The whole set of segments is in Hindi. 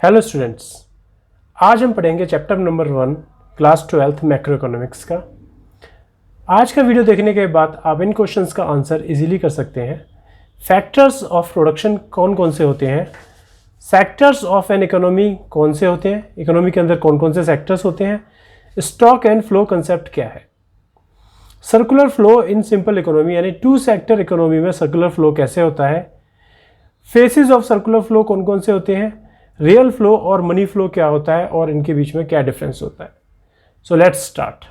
हेलो स्टूडेंट्स, आज हम पढ़ेंगे chapter number 1 class 12 macro economics का। आज का वीडियो देखने के बाद आप इन क्वेश्चंस का आंसर इजीली कर सकते हैं। फैक्टर्स ऑफ प्रोडक्शन कौन कौन से होते हैं, सेक्टर्स ऑफ एन इकोनॉमी कौन से होते हैं, इकोनॉमी के अंदर कौन कौन से सेक्टर्स होते हैं, स्टॉक एंड फ्लो कंसेप्ट क्या है, circular flow in simple economy यानी टू सेक्टर इकोनॉमी में सर्कुलर फ्लो कैसे होता है, फेसेस ऑफ सर्कुलर फ्लो कौन कौन से होते हैं, रियल फ्लो और मनी फ्लो क्या होता है और इनके बीच में क्या डिफरेंस होता है। So let's start.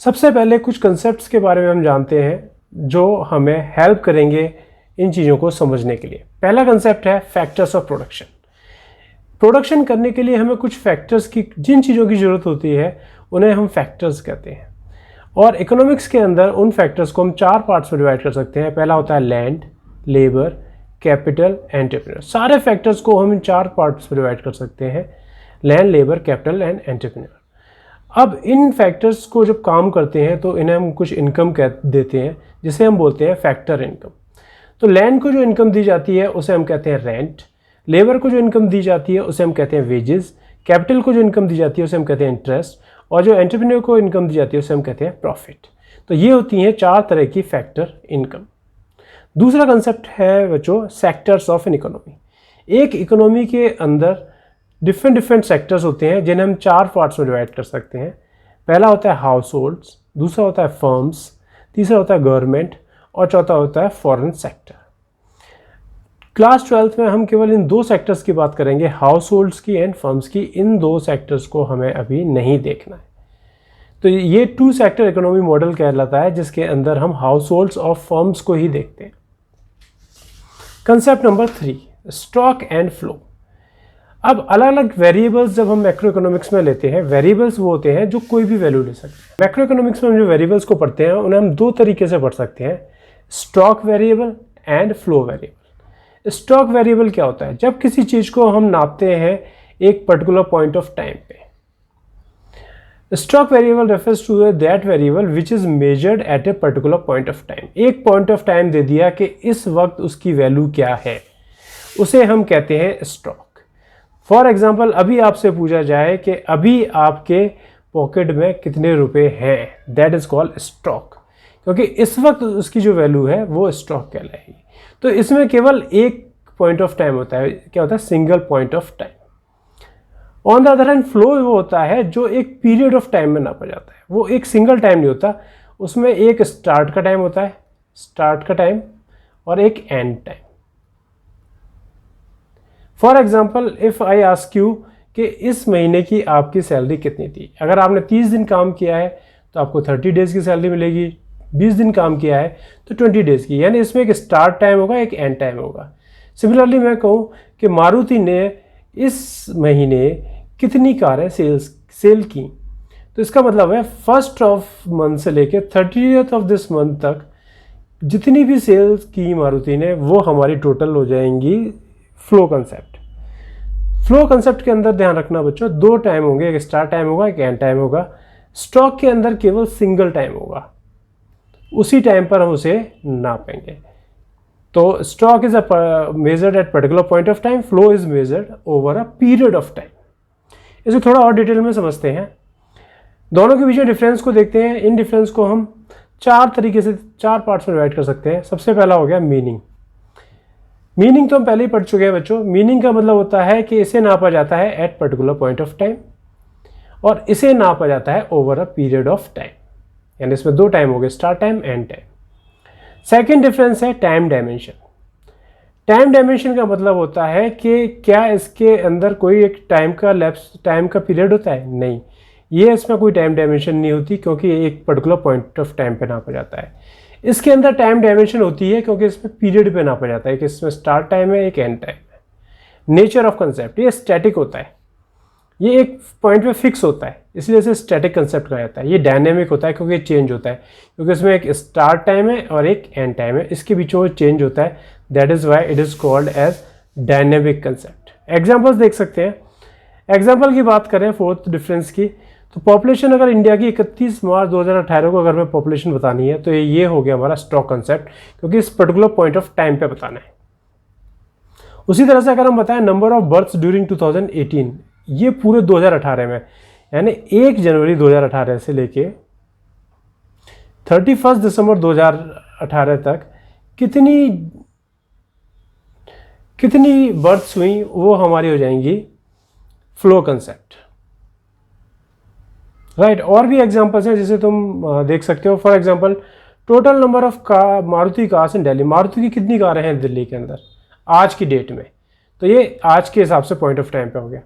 सबसे पहले कुछ कंसेप्ट्स के बारे में हम जानते हैं जो हमें हेल्प करेंगे इन चीज़ों को समझने के लिए। पहला कंसेप्ट है फैक्टर्स ऑफ प्रोडक्शन। प्रोडक्शन करने के लिए हमें कुछ फैक्टर्स की, जिन चीज़ों की ज़रूरत होती है उन्हें हम फैक्टर्स कहते हैं। और इकोनॉमिक्स के अंदर उन फैक्टर्स को हम 4 पार्ट्स में डिवाइड कर सकते हैं। पहला होता है लैंड, लेबर, कैपिटल, एंटरप्रेन्योर। सारे फैक्टर्स को हम इन 4 पार्ट्स में डिवाइड कर सकते हैं, land, labour, capital and entrepreneur. अब इन फैक्टर्स को जब काम करते हैं तो इन्हें हम कुछ इनकम कह देते हैं, जिसे हम बोलते हैं फैक्टर इनकम। तो लैंड को जो इनकम दी जाती है उसे हम कहते हैं रेंट, लेबर को जो इनकम दी जाती है उसे हम कहते हैं वेजेस, कैपिटल को जो इनकम दी जाती है उसे हम कहते हैं इंटरेस्ट, और जो एंटरप्रेन्योर को इनकम दी जाती है उसे हम कहते हैं प्रॉफिट। तो ये होती हैं 4 तरह की फैक्टर इनकम। दूसरा कंसेप्ट है बच्चों सेक्टर्स ऑफ एन इकोनॉमी। एक इकोनॉमी के अंदर डिफरेंट सेक्टर्स होते हैं जिन्हें हम 4 पार्ट्स में डिवाइड कर सकते हैं। पहला होता है हाउस होल्ड्स, दूसरा होता है फर्म्स, तीसरा होता है गवर्नमेंट और चौथा होता है फॉरेन सेक्टर। क्लास 12 में हम केवल इन 2 सेक्टर्स की बात करेंगे, हाउस होल्ड्स की एंड फर्म्स की। इन 2 सेक्टर्स को हमें अभी नहीं देखना है। तो ये 2 सेक्टर इकोनॉमी मॉडल कहलाता है जिसके अंदर हम हाउस होल्ड्स और फर्म्स को ही देखते हैं। Concept number 3 stock and flow. अब अलग अलग वेरिएबल्स जब हम मैक्रो इकोनॉमिक्स में लेते हैं, वेरिएबल्स वो होते हैं जो कोई भी वैल्यू ले सकते हैं। मैक्रो इकोनॉमिक्स में हम जो वेरिएबल्स को पढ़ते हैं उन्हें हम 2 तरीके से पढ़ सकते हैं, stock variable and flow variable. Stock variable क्या होता है? जब किसी चीज़ को हम नापते हैं एक पर्टिकुलर पॉइंट ऑफ टाइम पे। Stock variable refers to that variable which is measured at a particular point of time. एक पॉइंट ऑफ टाइम दे दिया कि इस वक्त उसकी वैल्यू क्या है, उसे हम कहते हैं स्टॉक। फॉर एग्जाम्पल, अभी आपसे पूछा जाए कि अभी आपके पॉकेट में कितने रुपए हैं, दैट इज कॉल्ड स्टॉक, क्योंकि इस वक्त उसकी जो वैल्यू है वो स्टॉक कहलाएगी। तो इसमें केवल एक पॉइंट ऑफ टाइम होता है। क्या होता है? Single point of time. On the other hand flow वो होता है जो एक पीरियड ऑफ टाइम में नापा जाता है। वो एक सिंगल टाइम नहीं होता, उसमें एक स्टार्ट का टाइम होता है, स्टार्ट का टाइम, और एक and time. For example, if I ask you कि इस महीने की आपकी सैलरी कितनी थी, अगर आपने 30 दिन काम किया है तो आपको 30 डेज की सैलरी मिलेगी, 20 दिन काम किया है तो 20 डेज की, यानी इसमें एक स्टार्ट टाइम होगा, एक एंड टाइम होगा। सिमिलरली मैं कहूँ कि मारुति ने इस महीने कितनी कारें सेल की, तो इसका मतलब है 1st ऑफ मंथ से लेके 30th ऑफ दिस मंथ तक जितनी भी सेल्स की मारुति ने वो हमारी टोटल हो जाएंगी फ्लो कंसेप्ट। फ्लो कंसेप्ट के अंदर ध्यान रखना बच्चों, 2 टाइम होंगे, एक स्टार्ट टाइम होगा, एक एंड टाइम होगा। स्टॉक के अंदर केवल सिंगल टाइम होगा, उसी टाइम पर हम उसे नापेंगे। तो stock is measured at particular point of time, flow is measured over a period of time. इसे थोड़ा और डिटेल में समझते हैं, दोनों के बीच में डिफरेंस को देखते हैं। इन डिफरेंस को हम 4 तरीके से 4 पार्ट्स में डिवाइड कर सकते हैं। सबसे पहला हो गया मीनिंग। मीनिंग तो हम पहले ही पढ़ चुके हैं बच्चों। मीनिंग का मतलब होता है कि इसे नापा जाता है at particular point of time और इसे नापा जाता है over a period of time, यानी इसमें 2 टाइम हो गए, start time, and time. Second difference है टाइम डायमेंशन। टाइम डायमेंशन का मतलब होता है कि क्या इसके अंदर कोई एक टाइम का लैप्स, टाइम का पीरियड होता है? नहीं, ये इसमें कोई टाइम डायमेंशन नहीं होती क्योंकि एक पर्टिकुलर पॉइंट ऑफ टाइम पे नापा जाता है। इसके अंदर टाइम डायमेंशन होती है क्योंकि इसमें पीरियड पे नापा जाता है कि इसमें स्टार्ट टाइम है, एक एंड टाइम है। नेचर ऑफ कंसेप्ट, ये स्टैटिक होता है, ये एक पॉइंट पे फिक्स होता है, इसलिए इसे स्टैटिक कंसेप्ट कहा जाता है। ये डायनेमिक होता है क्योंकि ये चेंज होता है, क्योंकि इसमें एक स्टार्ट टाइम है और एक एंड टाइम है, इसके बीच में चेंज होता है। That is why it is called as dynamic concept. Examples देख सकते हैं। एग्जाम्पल की बात करें 4th डिफरेंस की, तो पॉपुलेशन अगर इंडिया की 31 मार्च 2018 को अगर मैं पॉपुलेशन बतानी है तो ये हो गया हमारा स्टॉक कंसेप्ट, क्योंकि इस पर्टिकुलर पॉइंट ऑफ टाइम पे बताना है। उसी तरह से अगर हम बताएं नंबर ऑफ बर्थ्स ड्यूरिंग 2018, ये पूरे 2018 में, यानी 1 जनवरी 2018 से लेके 31 दिसंबर 2018 तक कितनी बर्थ्स हुई, वो हमारी हो जाएंगी फ्लो कंसेप्ट, राइट। और भी एग्जांपल्स हैं जिसे तुम देख सकते हो। For example, total number of Maruti cars in Delhi, Maruti की कितनी कारें हैं दिल्ली के अंदर आज की डेट में, तो ये आज के हिसाब से पॉइंट ऑफ टाइम पे हो गया।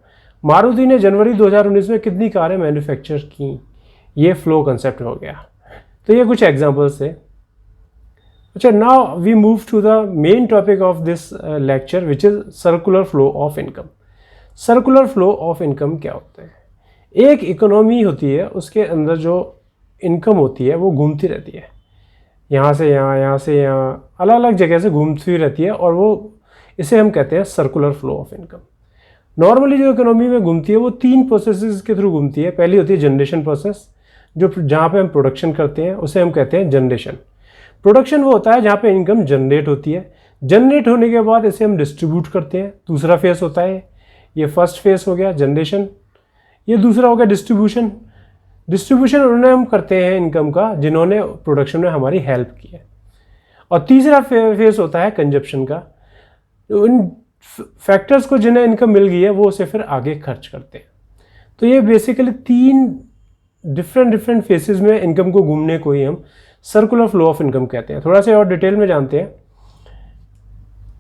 मारुति ने जनवरी 2019 में कितनी कारें मैन्युफैक्चर की, ये फ्लो कंसेप्ट हो गया। तो ये कुछ एग्जांपल्स थे। अच्छा, now we move to the main topic of this lecture which is circular flow of income. Circular flow of income क्या होता है? एक इकोनॉमी होती है, उसके अंदर जो इनकम होती है वो घूमती रहती है, यहाँ से यहाँ, यहाँ से यहाँ, अलग अलग जगह से घूमती रहती है, और वो इसे हम कहते हैं circular flow of income. Normally जो इकोनॉमी में घूमती है वो 3 प्रोसेसेस के थ्रू घूमती है। पहली होती है जनरेशन प्रोसेस, जो जहाँ पे हम प्रोडक्शन करते हैं उसे हम कहते हैं जनरेशन। प्रोडक्शन वो होता है जहाँ पे इनकम जनरेट होती है। जनरेट होने के बाद इसे हम डिस्ट्रीब्यूट करते हैं, दूसरा फेस होता है। ये फर्स्ट फेस हो गया जनरेशन, ये दूसरा हो गया डिस्ट्रीब्यूशन। डिस्ट्रीब्यूशन उन्होंने हम करते हैं इनकम का जिन्होंने प्रोडक्शन में हमारी हेल्प की है। और तीसरा फेस होता है कंजप्शन का, उन फैक्टर्स को जिन्हें इनकम मिल गई है वो उसे फिर आगे खर्च करते हैं। तो ये बेसिकली 3 डिफरेंट फेसेस में इनकम को घूमने को ही हम सर्कुलर फ्लो ऑफ इनकम कहते हैं। थोड़ा सा और डिटेल में जानते हैं।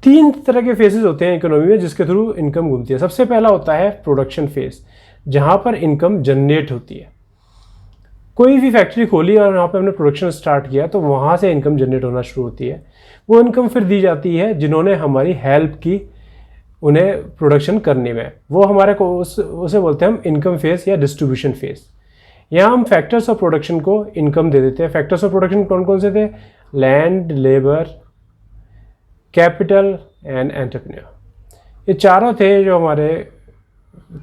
3 तरह के फेसेस होते हैं इकोनॉमी में जिसके थ्रू इनकम घूमती है। सबसे पहला होता है प्रोडक्शन फेस, जहाँ पर इनकम जनरेट होती है। कोई भी फैक्ट्री खोली और वहाँ पर हमने प्रोडक्शन स्टार्ट किया तो वहाँ से इनकम जनरेट होना शुरू होती है। वो इनकम फिर दी जाती है जिन्होंने हमारी हेल्प की उन्हें प्रोडक्शन करने में, वो हमारे को उसे बोलते हैं हम इनकम फेस या डिस्ट्रीब्यूशन फेस। यहाँ हम फैक्टर्स ऑफ प्रोडक्शन को इनकम दे देते हैं। फैक्टर्स ऑफ प्रोडक्शन कौन कौन से थे? Land, labour, capital and entrepreneur. ये चारों थे जो हमारे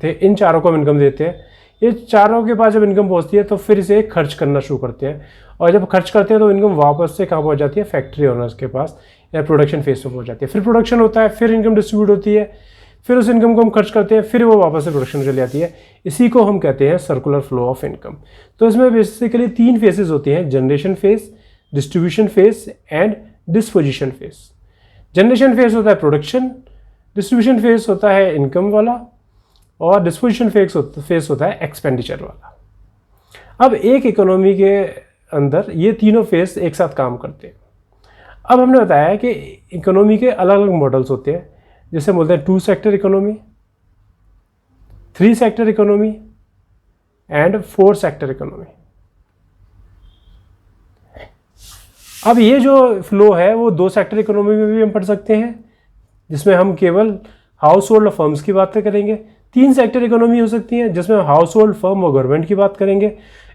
थे, इन चारों को हम इनकम देते हैं। ये चारों के पास जब इनकम पहुंचती है तो फिर इसे खर्च करना शुरू करते हैं, और जब खर्च करते हैं तो इनकम वापस से कहाँ पहुंच जाती है? फैक्ट्री ओनर्स के पास या प्रोडक्शन फेस में पहुंच जाती है। फिर प्रोडक्शन होता है, फिर इनकम डिस्ट्रीब्यूट होती है, फिर उस इनकम को हम खर्च करते हैं, फिर वो वापस से प्रोडक्शन चली जाती है। इसी को हम कहते हैं सर्कुलर फ्लो ऑफ इनकम। तो इसमें बेसिकली 3 फेसेस होते हैं, generation face, distribution face and disposition face. Generation face होता है प्रोडक्शन, डिस्ट्रीब्यूशन फेस होता है इनकम वाला, और डिस्पोजिशन फेस होता है एक्सपेंडिचर वाला। अब एक इकोनॉमी के अंदर ये तीनों फेस एक साथ काम करते हैं। अब हमने बताया कि इकोनॉमी के अलग अलग मॉडल्स होते हैं, जैसे बोलते हैं 2 sector economy, 3 sector economy and 4 sector economy. अब ये जो फ्लो है वो 2 सेक्टर इकोनॉमी में भी हम पढ़ सकते हैं, जिसमें हम केवल हाउस होल्ड फर्म्स की बात करेंगे। 3 सेक्टर इकोनॉमी हो सकती है जिसमें हम हाउस होल्ड फर्म और गवर्नमेंट की बात करेंगे,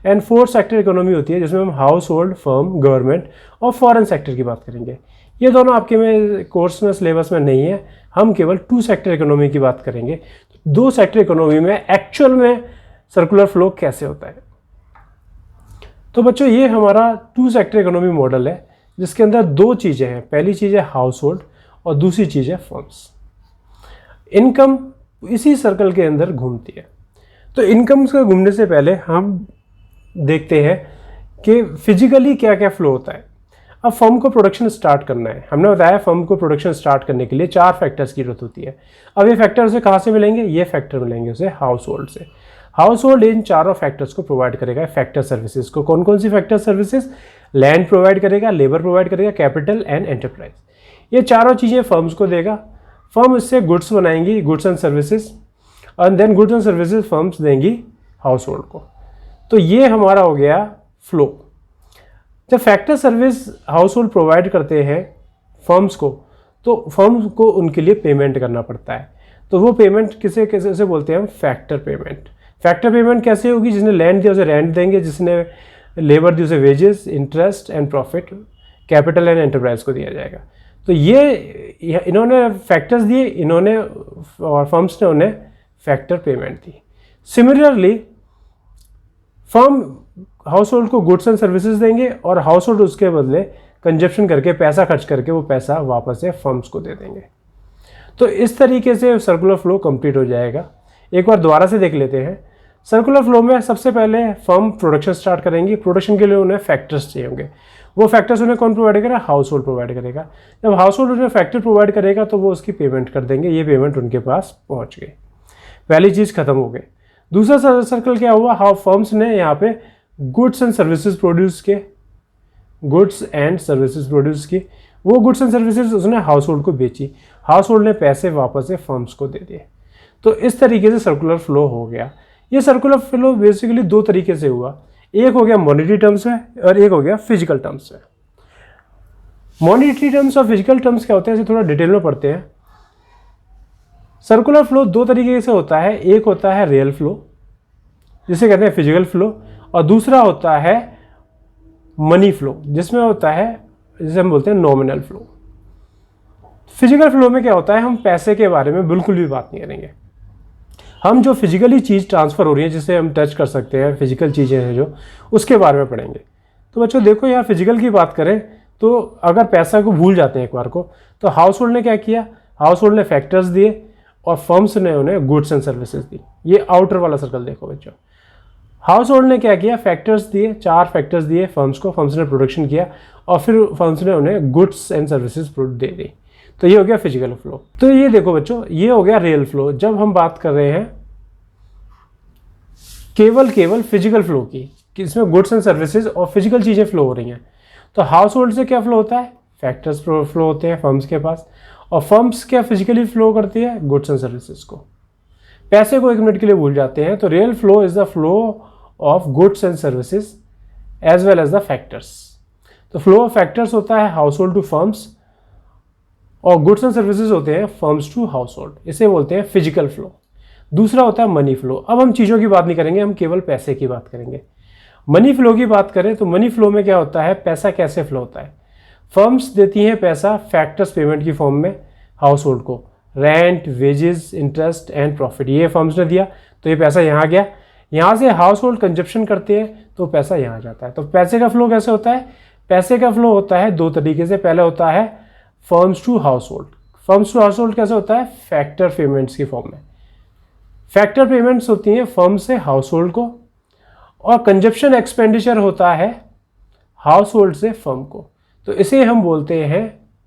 एंड 4 सेक्टर इकोनॉमी होती है जिसमें हम हाउस होल्ड फर्म, गवर्नमेंट और फॉरेन सेक्टर की बात करेंगे। ये दोनों आपके में कोर्स में सिलेबस में नहीं है, हम केवल 2 सेक्टर इकोनॉमी की बात करेंगे। 2 सेक्टर इकोनॉमी में एक्चुअल में सर्कुलर फ्लो कैसे होता है। तो बच्चों ये हमारा 2 सेक्टर इकोनॉमी मॉडल है जिसके अंदर 2 चीज़ें हैं। पहली चीज़ है हाउस होल्ड और दूसरी चीज़ है फर्म्स। इनकम इसी सर्कल के अंदर घूमती है। तो इनकम के घूमने से पहले हम देखते हैं कि फिजिकली क्या क्या फ्लो होता है। अब फर्म को प्रोडक्शन स्टार्ट करना है। हमने बताया फर्म को प्रोडक्शन स्टार्ट करने के लिए 4 फैक्टर्स की जरूरत होती है। अब ये फैक्टर उसे कहाँ से मिलेंगे? ये फैक्टर मिलेंगे उसे हाउस होल्ड से। हाउस होल्ड इन चारों फैक्टर्स को प्रोवाइड करेगा फैक्टर सर्विसेज को। कौन कौन सी फैक्टर सर्विसेज? लैंड प्रोवाइड करेगा, लेबर प्रोवाइड करेगा, कैपिटल एंड एंटरप्राइज। ये चारों चीज़ें फर्म्स को देगा। फर्म इससे गुड्स बनाएंगी, गुड्स एंड सर्विसेज, और then goods and services firms देंगी हाउस होल्ड को। तो ये हमारा हो गया फ्लो। जब factor service household provide करते हैं फर्म्स को, तो फर्म्स को उनके लिए पेमेंट करना पड़ता है। तो वो पेमेंट किसे कैसे बोलते हैं हम? Factor payment. फैक्टर पेमेंट कैसे होगी? जिसने लैंड दिया उसे रेंट देंगे, जिसने लेबर दी उसे wages, interest and profit, capital and enterprise को दिया जाएगा। तो ये इन्होंने फैक्टर्स दिए, इन्होंने और फर्म्स ने उन्हें फैक्टर पेमेंट दी। सिमिलरली फर्म हाउस होल्ड को गुड्स एंड सर्विसेज देंगे और हाउस होल्ड उसके बदले कंजप्शन करके, पैसा खर्च करके वो पैसा वापस से फर्म्स को दे देंगे। तो इस तरीके से सर्कुलर फ्लो कंप्लीट हो जाएगा। एक बार दोबारा से देख लेते हैं। सर्कुलर फ्लो में सबसे पहले फर्म प्रोडक्शन स्टार्ट करेंगी। प्रोडक्शन के लिए उन्हें फैक्टर्स चाहिए होंगे। वो फैक्टर्स उन्हें कौन प्रोवाइड करेगा? हाउस होल्ड प्रोवाइड करेगा। जब हाउस होल्ड उन्हें फैक्टर प्रोवाइड करेगा तो वो उसकी पेमेंट कर देंगे। ये पेमेंट उनके पास पहुंच गई, पहली चीज़ खत्म हो गई। दूसरा सर्कल क्या हुआ? हाउ फर्म्स ने यहाँ पे गुड्स एंड सर्विसेज प्रोड्यूस किए, गुड्स एंड सर्विसेज प्रोड्यूस की। वो गुड्स एंड सर्विसेज उसने हाउस होल्ड को बेची, हाउस होल्ड ने पैसे वापस से फर्म्स को दे दिए। तो इस तरीके से सर्कुलर फ्लो हो गया। ये सर्कुलर फ्लो बेसिकली दो तरीके से हुआ, एक हो गया मॉनेटरी टर्म्स में और एक हो गया फिजिकल टर्म्स में। मॉनेटरी टर्म्स और फिजिकल टर्म्स क्या होते हैं, इसे थोड़ा डिटेल में पढ़ते हैं। सर्कुलर फ्लो दो तरीके से होता है, एक होता है रियल फ्लो जिसे कहते हैं फिजिकल फ्लो, और दूसरा होता है मनी फ्लो जिसमें होता है, जिसे हम बोलते हैं नॉमिनल फ्लो। फिजिकल फ्लो में क्या होता है, हम पैसे के बारे में बिल्कुल भी बात नहीं करेंगे। हम जो फिजिकली चीज़ ट्रांसफ़र हो रही है, जिसे हम टच कर सकते हैं, फिजिकल चीज़ें हैं जो, उसके बारे में पढ़ेंगे। तो बच्चों देखो, यहाँ फिजिकल की बात करें तो अगर पैसा को भूल जाते हैं एक बार को, तो हाउस होल्ड ने क्या किया? हाउस होल्ड ने फैक्टर्स दिए और फर्म्स ने उन्हें गुड्स एंड सर्विसेज दी। ये आउटर वाला सर्कल देखो बच्चों। हाउस होल्ड ने क्या किया? फैक्टर्स दिए, 4 फैक्टर्स दिए फर्म्स को, फर्म्स ने प्रोडक्शन किया और फिर फर्म्स ने उन्हें गुड्स एंड सर्विसेज दे दी। तो ये हो गया फिजिकल फ्लो। तो ये देखो बच्चों, ये हो गया रियल फ्लो। जब हम बात कर रहे हैं केवल फिजिकल फ्लो की, कि इसमें गुड्स एंड सर्विसेज और फिजिकल चीज़ें फ्लो हो रही हैं, तो हाउस होल्ड से क्या फ्लो होता है? फैक्टर्स फ्लो होते हैं फर्म्स के पास, और फर्म्स क्या फिजिकली फ्लो करती है? गुड्स एंड सर्विसेज को। पैसे को एक मिनट के लिए भूल जाते हैं। तो real flow is the flow of goods and services as well as the factors. तो फ्लो ऑफ फैक्टर्स होता है हाउस होल्ड टू फर्म्स, और गुड्स एंड सर्विसेज होते हैं फर्म्स टू हाउस होल्ड, इसे बोलते हैं फिजिकल फ्लो। दूसरा होता है मनी फ्लो। अब हम चीज़ों की बात नहीं करेंगे, हम केवल पैसे की बात करेंगे। मनी फ्लो की बात करें तो मनी फ्लो में क्या होता है? पैसा कैसे फ्लो होता है? फर्म्स देती हैं पैसा फैक्टर्स पेमेंट की फॉर्म में हाउस होल्ड को, rent, wages, interest and profit, ये फर्म्स ने दिया तो ये पैसा यहाँ गया। यहाँ से हाउस होल्ड कंजप्शन करते हैं तो पैसा यहाँ जाता है। तो पैसे का फ्लो कैसे होता है? पैसे का फ्लो होता है दो तरीके से। पहले होता है firms to household. Firms to household कैसे होता है? फैक्टर पेमेंट्स की फॉर्म में। फैक्टर पेमेंट्स होती हैं फर्म से हाउस होल्ड को, और कंजप्शन एक्सपेंडिचर होता है हाउस होल्ड से फर्म को। तो इसे हम बोलते हैं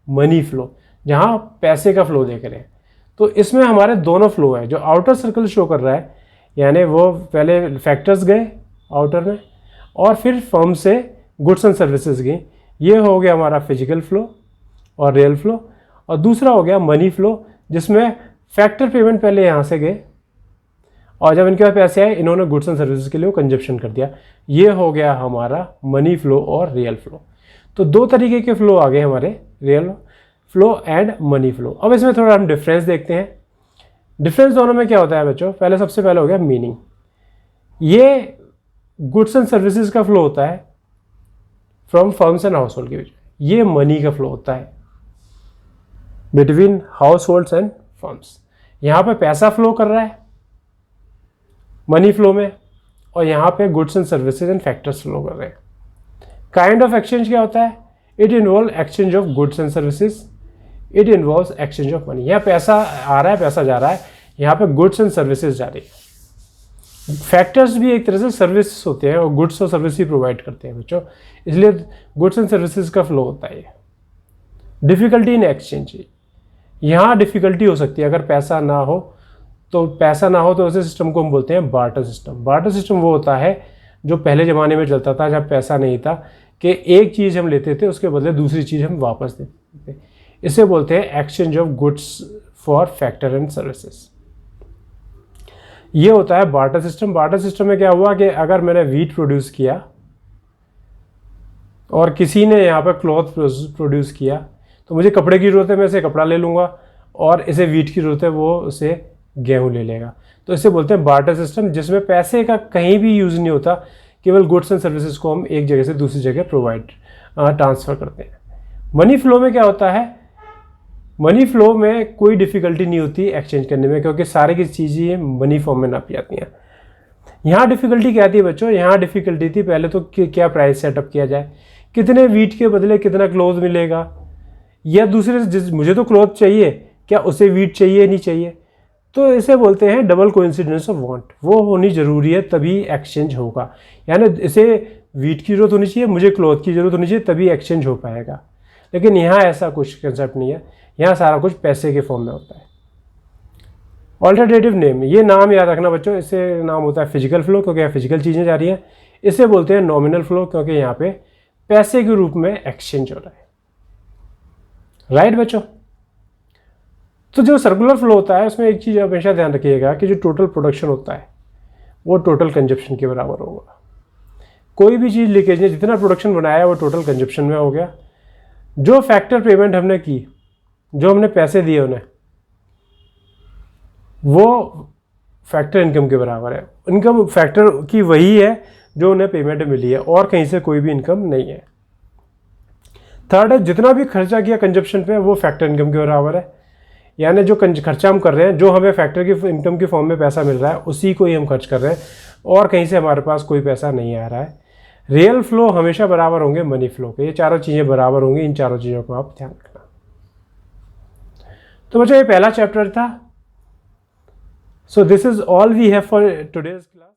मनी फ्लो, जहाँ पैसे का फ्लो देख रहे हैं। तो इसमें हमारे दोनों फ्लो है। जो आउटर सर्कल शो कर रहा है, यानी वो पहले फैक्टर्स गए आउटर में और फिर फर्म से गुड्स एंड सर्विसेज गई, ये हो गया हमारा फिजिकल फ्लो और रियल फ्लो। और दूसरा हो गया मनी फ्लो, जिसमें फैक्टर पेमेंट पहले यहाँ से गए और जब इनके पास पैसे आए, इन्होंने गुड्स एंड सर्विसेज के लिए कंजप्शन कर दिया। ये हो गया हमारा मनी फ्लो और रियल फ्लो। तो दो तरीके के फ्लो आ गए हमारे, real flow and money flow. अब इसमें थोड़ा हम डिफरेंस देखते हैं। डिफरेंस दोनों में क्या होता है बच्चों? पहले सबसे पहले हो गया मीनिंग। ये गुड्स एंड सर्विसेज का फ्लो होता है from firms and house hold के बीच, ये मनी का फ्लो होता है between house holds and firms. यहाँ पे पैसा फ्लो कर रहा है मनी फ्लो में, और यहाँ पे goods and services and factors flow कर रहे हैं। काइंड ऑफ एक्सचेंज क्या होता है? It involve exchange of goods and services, it involve exchange of money. यहाँ पैसा आ रहा है, पैसा जा रहा है, यहाँ पे गुड्स एंड सर्विसेज जा रही है। फैक्टर्स भी एक तरह से सर्विस होते हैं और गुड्स और सर्विस भी प्रोवाइड करते हैं बच्चों, इसलिए गुड्स एंड सर्विसेज का फ्लो होता है। डिफिकल्टी इन एक्सचेंज, यहाँ डिफिकल्टी हो सकती है अगर पैसा ना हो तो ऐसे सिस्टम को हम बोलते हैं बार्टर सिस्टम। बार्टर सिस्टम वो होता है जो पहले ज़माने में चलता था जब पैसा नहीं था, कि एक चीज़ हम लेते थे उसके बदले दूसरी चीज़ हम वापस देते थे। इसे बोलते हैं exchange of goods for factor and services. ये होता है बार्टर सिस्टम। बार्टर सिस्टम में क्या हुआ कि अगर मैंने व्हीट प्रोड्यूस किया और किसी ने यहाँ पर क्लॉथ प्रोड्यूस किया, तो मुझे कपड़े की ज़रूरत है, मैं इसे कपड़ा ले लूँगा, और इसे व्हीट की ज़रूरत है, वो उसे गेहूँ ले लेगा। तो इसे बोलते हैं बार्टर सिस्टम, जिसमें पैसे का कहीं भी यूज़ नहीं होता, केवल गुड्स एंड सर्विसेज को हम एक जगह से दूसरी जगह ट्रांसफ़र करते हैं। मनी फ्लो में क्या होता है? मनी फ्लो में कोई डिफ़िकल्टी नहीं होती एक्सचेंज करने में, क्योंकि सारी की चीज़ें मनी फॉर्म में नापी जाती हैं। यहाँ डिफ़िकल्टी क्या थी बच्चों? यहाँ डिफ़िकल्टी थी पहले तो कि क्या प्राइस सेटअप किया जाए, कितने व्हीट के बदले कितना क्लोथ मिलेगा, या दूसरे मुझे तो क्लोथ चाहिए, क्या उसे वीट चाहिए नहीं चाहिए, तो इसे बोलते हैं डबल कोइंसिडेंस ऑफ वांट। वो होनी ज़रूरी है तभी एक्सचेंज होगा, यानी इसे वीट की ज़रूरत होनी चाहिए, मुझे क्लॉथ की ज़रूरत होनी चाहिए, तभी एक्सचेंज हो पाएगा। लेकिन यहाँ ऐसा कुछ कंसेप्ट नहीं है, यहाँ सारा कुछ पैसे के फॉर्म में होता है। ऑल्टरनेटिव नेम, ये नाम याद रखना बच्चों, इससे नाम होता है फिजिकल फ्लो क्योंकि यहाँ फिजिकल चीज़ें जा रही हैं। इसे बोलते हैं नॉमिनल फ्लो क्योंकि यहाँ पे पैसे के रूप में एक्सचेंज हो रहा है। राइट बच्चों, तो जो सर्कुलर फ्लो होता है उसमें एक चीज़ हमेशा ध्यान रखिएगा कि जो टोटल प्रोडक्शन होता है वो टोटल कंजप्शन के बराबर होगा। कोई भी चीज़ लीकेज ने जितना प्रोडक्शन बनाया वो टोटल कंजप्शन में हो गया। जो फैक्टर पेमेंट हमने की, जो हमने पैसे दिए उन्हें, वो फैक्टर इनकम के बराबर है। इनकम फैक्टर की वही है जो उन्हें पेमेंट मिली है और कहीं से कोई भी इनकम नहीं है। थर्ड है, जितना भी खर्चा किया कंजप्शन पे वो फैक्टर इनकम के बराबर है, यानी जो खर्चा हम कर रहे हैं, जो हमें फैक्टर की इनकम के फॉर्म में पैसा मिल रहा है उसी को ही हम खर्च कर रहे हैं और कहीं से हमारे पास कोई पैसा नहीं आ रहा है। रियल फ्लो हमेशा बराबर होंगे मनी फ्लो के, ये चारों चीज़ें बराबर होंगी, इन चारों चीज़ों को आप ध्यान रखना। तो बच्चों ये पहला चैप्टर था। So this is all we have for today's class.